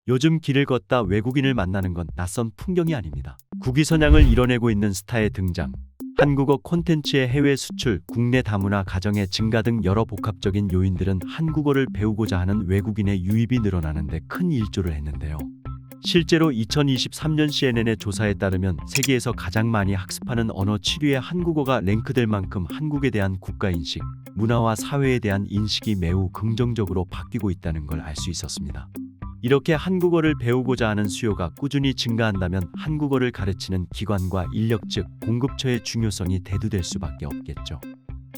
요즘 길을 걷다 외국인을 만나는 건 낯선 풍경이 아닙니다. 국위선양을 이뤄내고 있는 스타의 등장, 한국어 콘텐츠의 해외 수출, 국내 다문화 가정의 증가 등 여러 복합적인 요인들은 한국어를 배우고자 하는 외국인의 유입이 늘어나는 데 큰 일조를 했는데요. 실제로 2023년 CNN의 조사에 따르면 세계에서 가장 많이 학습하는 언어 7위에 한국어가 랭크될 만큼 한국에 대한 국가인식, 문화와 사회에 대한 인식이 매우 긍정적으로 바뀌고 있다는 걸 알 수 있었습니다. 이렇게 한국어를 배우고자 하는 수요가 꾸준히 증가한다면 한국어를 가르치는 기관과 인력 즉 공급처의 중요성이 대두될 수밖에 없겠죠.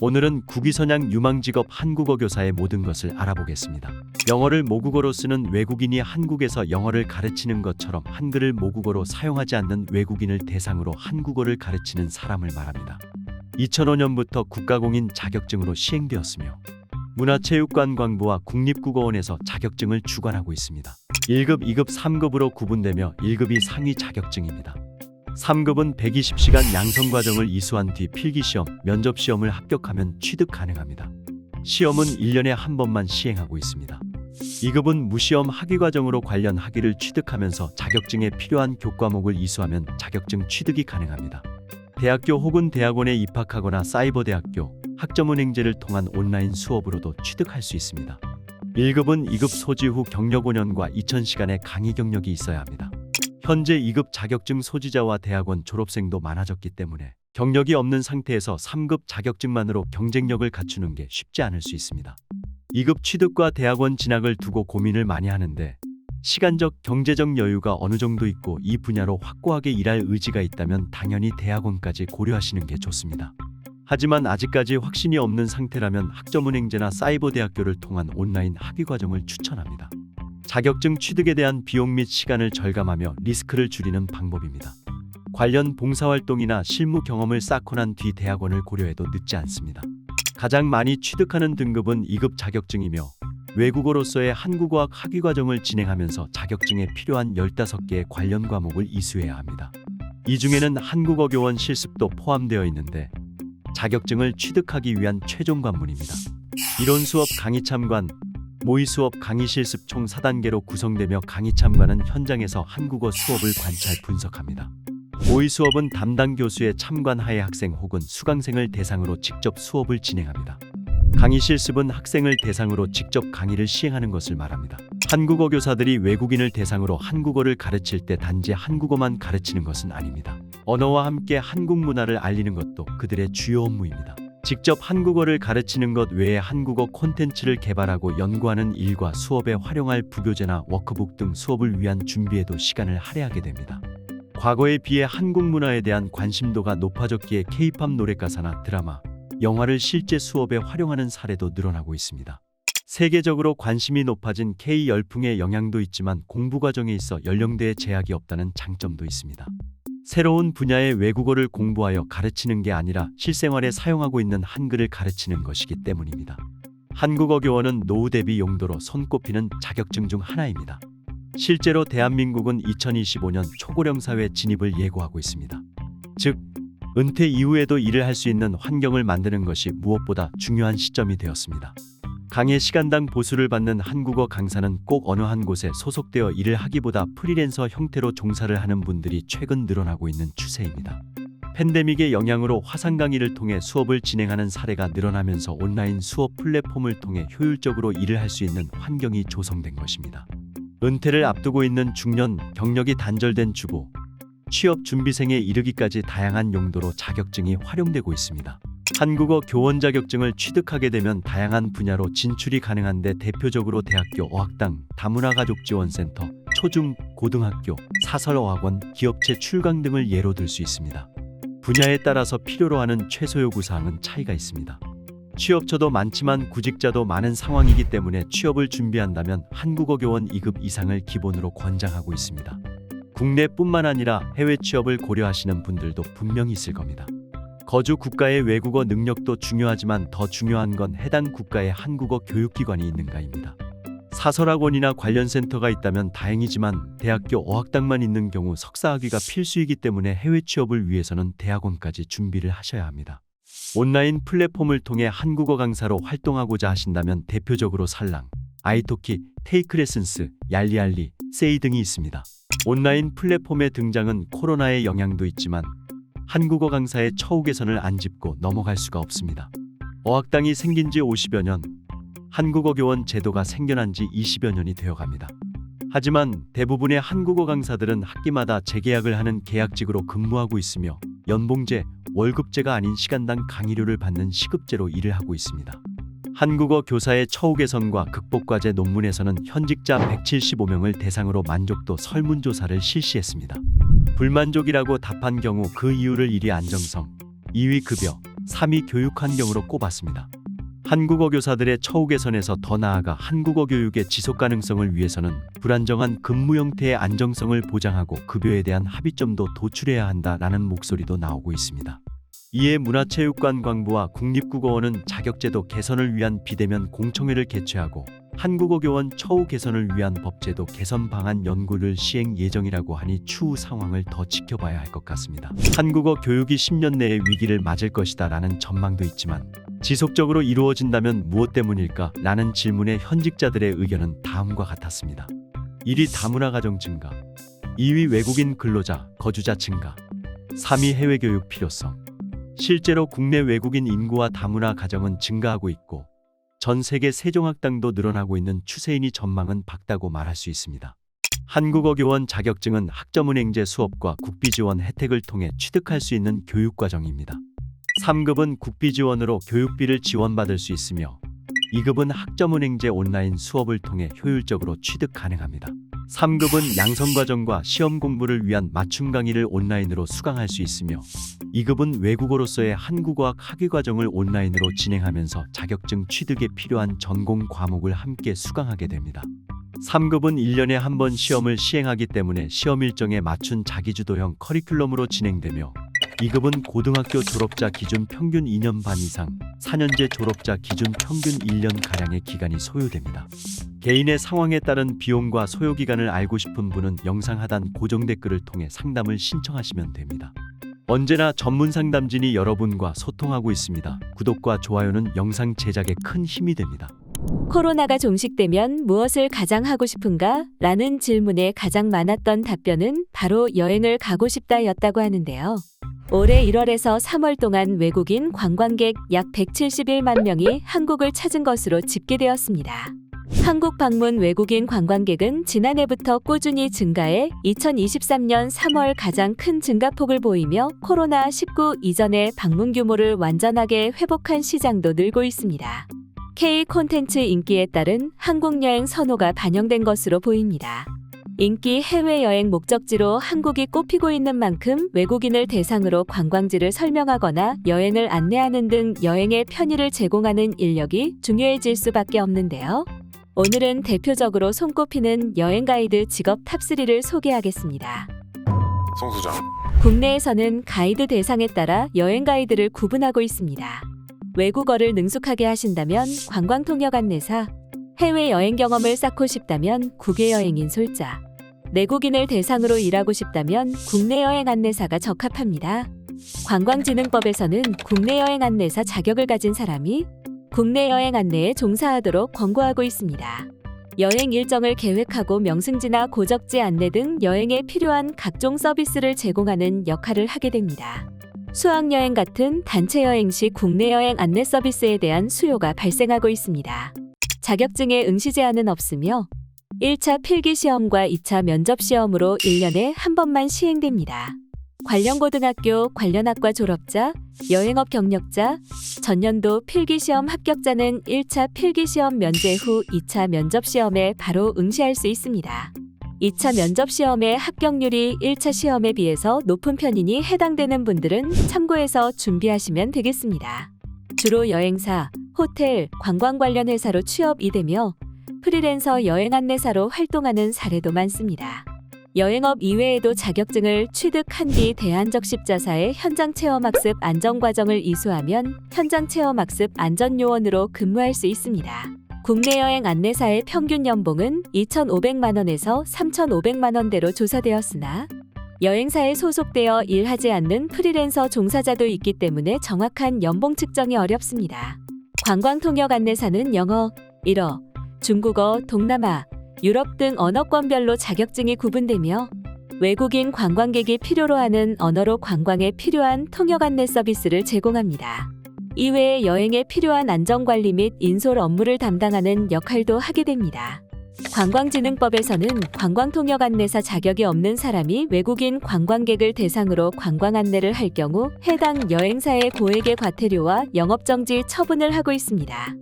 오늘은 국위선양 유망직업 한국어 교사의 모든 것을 알아보겠습니다. 영어를 모국어로 쓰는 외국인이 한국에서 영어를 가르치는 것처럼 한글을 모국어로 사용하지 않는 외국인을 대상으로 한국어를 가르치는 사람을 말합니다. 2005년부터 국가공인 자격증으로 시행되었으며 문화체육관광부와 국립국어원에서 자격증을 주관하고 있습니다. 1급, 2급, 3급으로 구분되며 1급이 상위 자격증입니다. 3급은 120시간 양성과정을 이수한 뒤 필기시험, 면접시험을 합격하면 취득 가능합니다. 시험은 1년에 한 번만 시행하고 있습니다. 2급은 무시험 학위과정으로 관련 학위를 취득하면서 자격증에 필요한 교과목을 이수하면 자격증 취득이 가능합니다. 대학교 혹은 대학원에 입학하거나 사이버대학교, 학점은행제를 통한 온라인 수업으로도 취득할 수 있습니다. 1급은 2급 소지 후 경력 5년과 2000시간의 강의 경력이 있어야 합니다. 현재 2급 자격증 소지자와 대학원 졸업생도 많아졌기 때문에 경력이 없는 상태에서 3급 자격증만으로 경쟁력을 갖추는 게 쉽지 않을 수 있습니다. 2급 취득과 대학원 진학을 두고 고민을 많이 하는데 시간적, 경제적 여유가 어느 정도 있고 이 분야로 확고하게 일할 의지가 있다면 당연히 대학원까지 고려하시는 게 좋습니다. 하지만 아직까지 확신이 없는 상태라면 학점은행제나 사이버대학교를 통한 온라인 학위과정을 추천합니다. 자격증 취득에 대한 비용 및 시간을 절감하며 리스크를 줄이는 방법입니다. 관련 봉사활동이나 실무 경험을 쌓고 난 뒤 대학원을 고려해도 늦지 않습니다. 가장 많이 취득하는 등급은 2급 자격증이며 외국어로서의 한국어학 학위과정을 진행하면서 자격증에 필요한 15개의 관련 과목을 이수해야 합니다. 이 중에는 한국어 교원 실습도 포함되어 있는데 자격증을 취득하기 위한 최종 관문입니다. 이론 수업 강의 참관, 모의 수업 강의 실습 총 4단계로 구성되며 강의 참관은 현장에서 한국어 수업을 관찰 분석합니다. 모의 수업은 담당 교수의 참관하에 학생 혹은 수강생을 대상으로 직접 수업을 진행합니다. 강의 실습은 학생을 대상으로 직접 강의를 시행하는 것을 말합니다. 한국어 교사들이 외국인을 대상으로 한국어를 가르칠 때 단지 한국어만 가르치는 것은 아닙니다. 언어와 함께 한국 문화를 알리는 것도 그들의 주요 업무입니다. 직접 한국어를 가르치는 것 외에 한국어 콘텐츠를 개발하고 연구하는 일과 수업에 활용할 부교재나 워크북 등 수업을 위한 준비에도 시간을 할애하게 됩니다. 과거에 비해 한국 문화에 대한 관심도가 높아졌기에 K-팝 노래가사나 드라마, 영화를 실제 수업에 활용하는 사례도 늘어나고 있습니다. 세계적으로 관심이 높아진 K 열풍의 영향도 있지만 공부 과정에 있어 연령대에 제약이 없다는 장점도 있습니다. 새로운 분야의 외국어를 공부하여 가르치는 게 아니라 실생활에 사용하고 있는 한글을 가르치는 것이기 때문입니다. 한국어 교원은 노후 대비 용도로 손꼽히는 자격증 중 하나입니다. 실제로 대한민국은 2025년 초고령 사회 진입을 예고하고 있습니다. 즉, 은퇴 이후에도 일을 할 수 있는 환경을 만드는 것이 무엇보다 중요한 시점이 되었습니다. 강의 시간당 보수를 받는 한국어 강사는 꼭 어느 한 곳에 소속되어 일을 하기보다 프리랜서 형태로 종사를 하는 분들이 최근 늘어나고 있는 추세입니다. 팬데믹의 영향으로 화상 강의를 통해 수업을 진행하는 사례가 늘어나면서 온라인 수업 플랫폼을 통해 효율적으로 일을 할 수 있는 환경이 조성된 것입니다. 은퇴를 앞두고 있는 중년, 경력이 단절된 주부, 취업 준비생에 이르기까지 다양한 용도로 자격증이 활용되고 있습니다. 한국어 교원 자격증을 취득하게 되면 다양한 분야로 진출이 가능한데 대표적으로 대학교 어학당, 다문화가족지원센터, 초중, 고등학교, 사설어학원, 기업체 출강 등을 예로 들 수 있습니다. 분야에 따라서 필요로 하는 최소 요구사항은 차이가 있습니다. 취업처도 많지만 구직자도 많은 상황이기 때문에 취업을 준비한다면 한국어 교원 2급 이상을 기본으로 권장하고 있습니다. 국내뿐만 아니라 해외 취업을 고려하시는 분들도 분명히 있을 겁니다. 거주 국가의 외국어 능력도 중요하지만 더 중요한 건 해당 국가의 한국어 교육기관이 있는가입니다. 사설학원이나 관련 센터가 있다면 다행이지만 대학교 어학당만 있는 경우 석사학위가 필수이기 때문에 해외 취업을 위해서는 대학원까지 준비를 하셔야 합니다. 온라인 플랫폼을 통해 한국어 강사로 활동하고자 하신다면 대표적으로 살랑, 아이토키, 테이크레슨스, 얄리알리, 세이 등이 있습니다. 온라인 플랫폼의 등장은 코로나의 영향도 있지만 한국어 강사의 처우 개선을 안 짚고 넘어갈 수가 없습니다. 어학당이 생긴 지 50여 년, 한국어 교원 제도가 생겨난 지 20여 년이 되어갑니다. 하지만 대부분의 한국어 강사들은 학기마다 재계약을 하는 계약직으로 근무하고 있으며 연봉제, 월급제가 아닌 시간당 강의료를 받는 시급제로 일을 하고 있습니다. 한국어 교사의 처우 개선과 극복과제 논문에서는 현직자 175명을 대상으로 만족도 설문조사를 실시했습니다. 불만족이라고 답한 경우 그 이유를 1위 안정성, 2위 급여, 3위 교육 환경으로 꼽았습니다. 한국어 교사들의 처우 개선에서 더 나아가 한국어 교육의 지속 가능성을 위해서는 불안정한 근무 형태의 안정성을 보장하고 급여에 대한 합의점도 도출해야 한다라는 목소리도 나오고 있습니다. 이에 문화체육관광부와 국립국어원은 자격제도 개선을 위한 비대면 공청회를 개최하고 한국어 교원 처우 개선을 위한 법제도 개선 방안 연구를 시행 예정이라고 하니 추후 상황을 더 지켜봐야 할 것 같습니다. 한국어 교육이 10년 내에 위기를 맞을 것이다 라는 전망도 있지만 지속적으로 이루어진다면 무엇 때문일까? 라는 질문에 현직자들의 의견은 다음과 같았습니다. 1위 다문화 가정 증가, 2위 외국인 근로자, 거주자 증가, 3위 해외 교육 필요성. 실제로 국내 외국인 인구와 다문화 가정은 증가하고 있고 전 세계 세종학당도 늘어나고 있는 추세이니 전망은 밝다고 말할 수 있습니다. 한국어 교원 자격증은 학점은행제 수업과 국비 지원 혜택을 통해 취득할 수 있는 교육과정입니다. 3급은 국비 지원으로 교육비를 지원받을 수 있으며 2급은 학점은행제 온라인 수업을 통해 효율적으로 취득 가능합니다. 3급은 양성과정과 시험 공부를 위한 맞춤 강의를 온라인으로 수강할 수 있으며 2급은 외국어로서의 한국어학 학위과정을 온라인으로 진행하면서 자격증 취득에 필요한 전공 과목을 함께 수강하게 됩니다. 3급은 1년에 한 번 시험을 시행하기 때문에 시험 일정에 맞춘 자기주도형 커리큘럼으로 진행되며 2급은 고등학교 졸업자 기준 평균 2년 반 이상, 4년제 졸업자 기준 평균 1년가량의 기간이 소요됩니다. 개인의 상황에 따른 비용과 소요기간을 알고 싶은 분은 영상 하단 고정 댓글을 통해 상담을 신청하시면 됩니다. 언제나 전문 상담진이 여러분과 소통하고 있습니다. 구독과 좋아요는 영상 제작에 큰 힘이 됩니다. 코로나가 종식되면 무엇을 가장 하고 싶은가? 라는 질문에 가장 많았던 답변은 바로 여행을 가고 싶다였다고 하는데요. 올해 1월에서 3월 동안 외국인 관광객 약 171만 명이 한국을 찾은 것으로 집계되었습니다. 한국 방문 외국인 관광객은 지난해부터 꾸준히 증가해 2023년 3월 가장 큰 증가폭을 보이며 코로나19 이전의 방문 규모를 완전하게 회복한 시장도 늘고 있습니다. K 콘텐츠 인기에 따른 한국 여행 선호가 반영된 것으로 보입니다. 인기 해외여행 목적지로 한국이 꼽히고 있는 만큼 외국인을 대상으로 관광지를 설명하거나 여행을 안내하는 등 여행의 편의를 제공하는 인력이 중요해질 수밖에 없는데요. 오늘은 대표적으로 손꼽히는 여행 가이드 직업 탑3를 소개하겠습니다. 송 소장. 국내에서는 가이드 대상에 따라 여행 가이드를 구분하고 있습니다. 외국어를 능숙하게 하신다면 관광통역 안내사, 해외 여행 경험을 쌓고 싶다면 국외 여행인 솔자, 내국인을 대상으로 일하고 싶다면 국내 여행 안내사가 적합합니다. 관광진흥법에서는 국내 여행 안내사 자격을 가진 사람이 국내 여행 안내에 종사하도록 권고하고 있습니다. 여행 일정을 계획하고 명승지나 고적지 안내 등 여행에 필요한 각종 서비스를 제공하는 역할을 하게 됩니다. 수학여행 같은 단체 여행 시 국내 여행 안내 서비스에 대한 수요가 발생하고 있습니다. 자격증에 응시 제한은 없으며 1차 필기시험과 2차 면접시험으로 1년에 한 번만 시행됩니다. 관련 고등학교, 관련 학과 졸업자, 여행업 경력자, 전년도 필기시험 합격자는 1차 필기시험 면제 후 2차 면접시험에 바로 응시할 수 있습니다. 2차 면접시험의 합격률이 1차 시험에 비해서 높은 편이니 해당되는 분들은 참고해서 준비하시면 되겠습니다. 주로 여행사, 호텔, 관광 관련 회사로 취업이 되며 프리랜서 여행 안내사로 활동하는 사례도 많습니다. 여행업 이외에도 자격증을 취득한 뒤 대한적십자사의 현장체험학습 안전과정을 이수하면 현장체험학습 안전요원으로 근무할 수 있습니다. 국내 여행 안내사의 평균 연봉은 2,500만 원에서 3,500만 원대로 조사되었으나 여행사에 소속되어 일하지 않는 프리랜서 종사자도 있기 때문에 정확한 연봉 측정이 어렵습니다. 관광통역 안내사는 영어, 일어, 중국어, 동남아, 유럽 등 언어권별로 자격증이 구분되며 외국인 관광객이 필요로 하는 언어로 관광에 필요한 통역 안내 서비스를 제공합니다. 이외에 여행에 필요한 안전관리 및 인솔 업무를 담당하는 역할도 하게 됩니다. 관광진흥법에서는 관광통역 안내사 자격이 없는 사람이 외국인 관광객을 대상으로 관광 안내를 할 경우 해당 여행사의 고액의 과태료와 영업정지 처분을 하고 있습니다.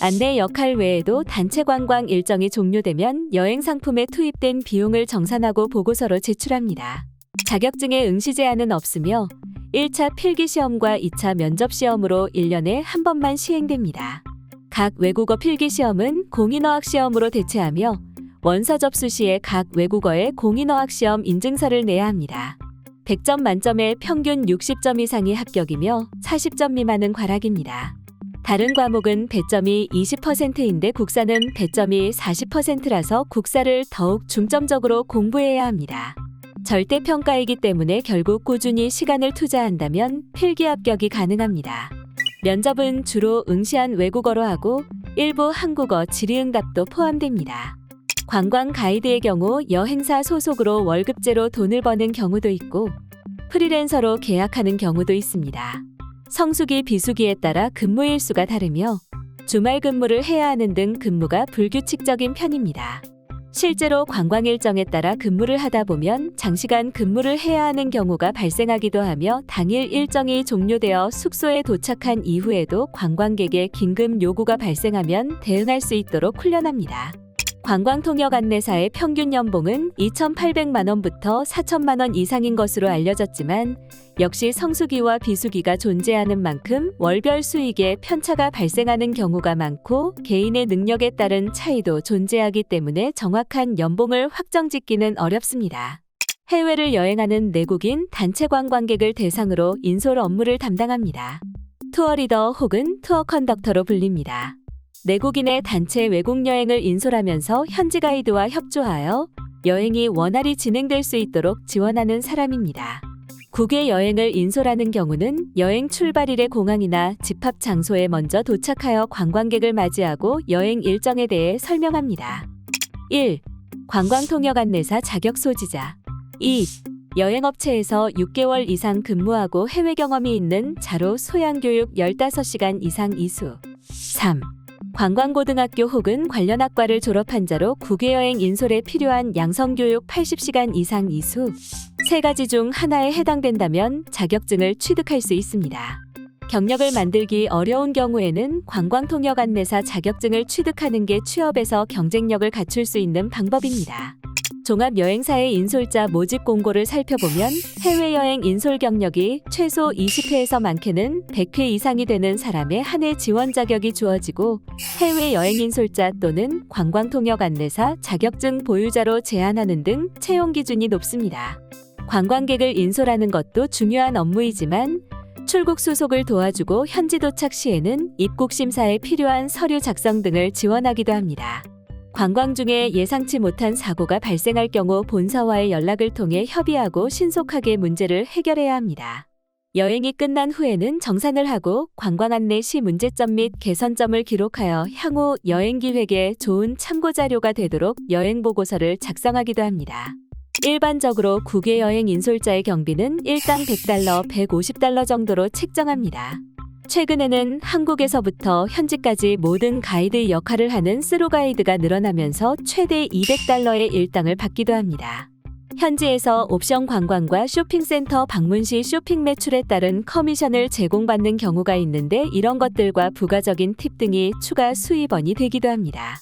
안내 역할 외에도 단체 관광 일정이 종료되면 여행 상품에 투입된 비용을 정산하고 보고서로 제출합니다. 자격증에 응시 제한은 없으며 1차 필기시험과 2차 면접시험으로 1년에 한 번만 시행됩니다. 각 외국어 필기시험은 공인어학시험으로 대체하며 원서 접수 시에 각 외국어의 공인어학시험 인증서를 내야 합니다. 100점 만점에 평균 60점 이상이 합격이며 40점 미만은 과락입니다. 다른 과목은 배점이 20%인데 국사는 배점이 40%라서 국사를 더욱 중점적으로 공부해야 합니다. 절대평가이기 때문에 결국 꾸준히 시간을 투자한다면 필기 합격이 가능합니다. 면접은 주로 응시한 외국어로 하고 일부 한국어 질의응답도 포함됩니다. 관광 가이드의 경우 여행사 소속으로 월급제로 돈을 버는 경우도 있고 프리랜서로 계약하는 경우도 있습니다. 성수기, 비수기에 따라 근무 일수가 다르며 주말 근무를 해야 하는 등 근무가 불규칙적인 편입니다. 실제로 관광 일정에 따라 근무를 하다 보면 장시간 근무를 해야 하는 경우가 발생하기도 하며 당일 일정이 종료되어 숙소에 도착한 이후에도 관광객의 긴급 요구가 발생하면 대응할 수 있도록 훈련합니다. 관광통역 안내사의 평균 연봉은 2,800만 원부터 4천만 원 이상인 것으로 알려졌지만 역시 성수기와 비수기가 존재하는 만큼 월별 수익에 편차가 발생하는 경우가 많고 개인의 능력에 따른 차이도 존재하기 때문에 정확한 연봉을 확정짓기는 어렵습니다. 해외를 여행하는 내국인 단체 관광객을 대상으로 인솔 업무를 담당합니다. 투어리더 혹은 투어 컨덕터로 불립니다. 내국인의 단체 외국 여행을 인솔하면서 현지 가이드와 협조하여 여행이 원활히 진행될 수 있도록 지원하는 사람입니다. 국외 여행을 인솔하는 경우는 여행 출발일의 공항이나 집합 장소에 먼저 도착하여 관광객을 맞이하고 여행 일정에 대해 설명합니다. 1. 관광통역 안내사 자격 소지자. 2. 여행업체에서 6개월 이상 근무하고 해외 경험이 있는 자로 소양교육 15시간 이상 이수. 3. 관광고등학교 혹은 관련 학과를 졸업한 자로 국외여행 인솔에 필요한 양성교육 80시간 이상 이수. 세 가지 중 하나에 해당된다면 자격증을 취득할 수 있습니다. 경력을 만들기 어려운 경우에는 관광통역 안내사 자격증을 취득하는 게 취업에서 경쟁력을 갖출 수 있는 방법입니다. 종합여행사의 인솔자 모집 공고를 살펴보면 해외여행 인솔 경력이 최소 20회에서 많게는 100회 이상이 되는 사람에 한해 지원 자격이 주어지고 해외여행 인솔자 또는 관광통역 안내사 자격증 보유자로 제한하는 등 채용 기준이 높습니다. 관광객을 인솔하는 것도 중요한 업무이지만 출국 수속을 도와주고 현지 도착 시에는 입국 심사에 필요한 서류 작성 등을 지원하기도 합니다. 관광 중에 예상치 못한 사고가 발생할 경우 본사와의 연락을 통해 협의하고 신속하게 문제를 해결해야 합니다. 여행이 끝난 후에는 정산을 하고 관광 안내 시 문제점 및 개선점을 기록하여 향후 여행 기획에 좋은 참고 자료가 되도록 여행 보고서를 작성하기도 합니다. 일반적으로 국외 여행 인솔자의 경비는 일당 100달러, 150달러 정도로 책정합니다. 최근에는 한국에서부터 현지까지 모든 가이드 역할을 하는 스루 가이드가 늘어나면서 최대 200달러의 일당을 받기도 합니다. 현지에서 옵션 관광과 쇼핑센터 방문 시 쇼핑 매출에 따른 커미션을 제공받는 경우가 있는데 이런 것들과 부가적인 팁 등이 추가 수입원이 되기도 합니다.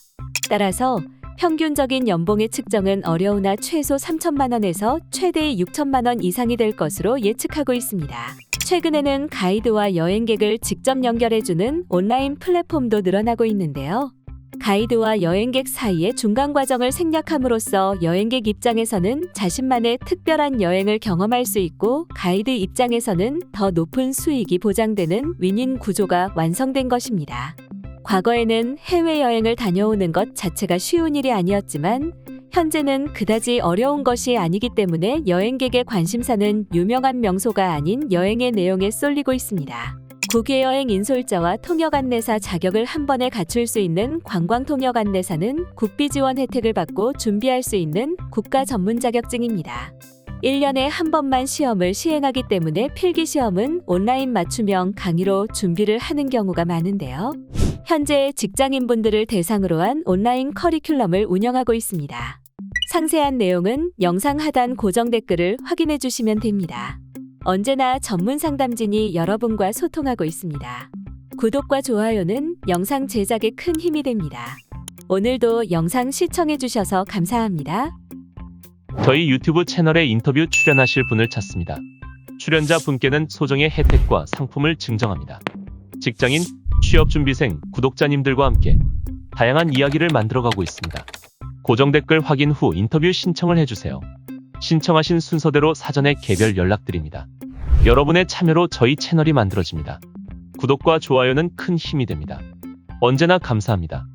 따라서 평균적인 연봉의 측정은 어려우나 최소 3천만 원에서 최대 6천만 원 이상이 될 것으로 예측하고 있습니다. 최근에는 가이드와 여행객을 직접 연결해주는 온라인 플랫폼도 늘어나고 있는데요. 가이드와 여행객 사이의 중간 과정을 생략함으로써 여행객 입장에서는 자신만의 특별한 여행을 경험할 수 있고 가이드 입장에서는 더 높은 수익이 보장되는 윈윈 구조가 완성된 것입니다. 과거에는 해외여행을 다녀오는 것 자체가 쉬운 일이 아니었지만 현재는 그다지 어려운 것이 아니기 때문에 여행객의 관심사는 유명한 명소가 아닌 여행의 내용에 쏠리고 있습니다. 국외여행 인솔자와 통역 안내사 자격을 한 번에 갖출 수 있는 관광 통역 안내사는 국비 지원 혜택을 받고 준비할 수 있는 국가 전문 자격증입니다. 1년에 한 번만 시험을 시행하기 때문에 필기 시험은 온라인 맞춤형 강의로 준비를 하는 경우가 많은데요. 현재 직장인분들을 대상으로 한 온라인 커리큘럼을 운영하고 있습니다. 상세한 내용은 영상 하단 고정 댓글을 확인해 주시면 됩니다. 언제나 전문 상담진이 여러분과 소통하고 있습니다. 구독과 좋아요는 영상 제작에 큰 힘이 됩니다. 오늘도 영상 시청해 주셔서 감사합니다. 저희 유튜브 채널에 인터뷰 출연하실 분을 찾습니다. 출연자 분께는 소정의 혜택과 상품을 증정합니다. 직장인, 취업준비생, 구독자님들과 함께 다양한 이야기를 만들어가고 있습니다. 고정 댓글 확인 후 인터뷰 신청을 해주세요. 신청하신 순서대로 사전에 개별 연락드립니다. 여러분의 참여로 저희 채널이 만들어집니다. 구독과 좋아요는 큰 힘이 됩니다. 언제나 감사합니다.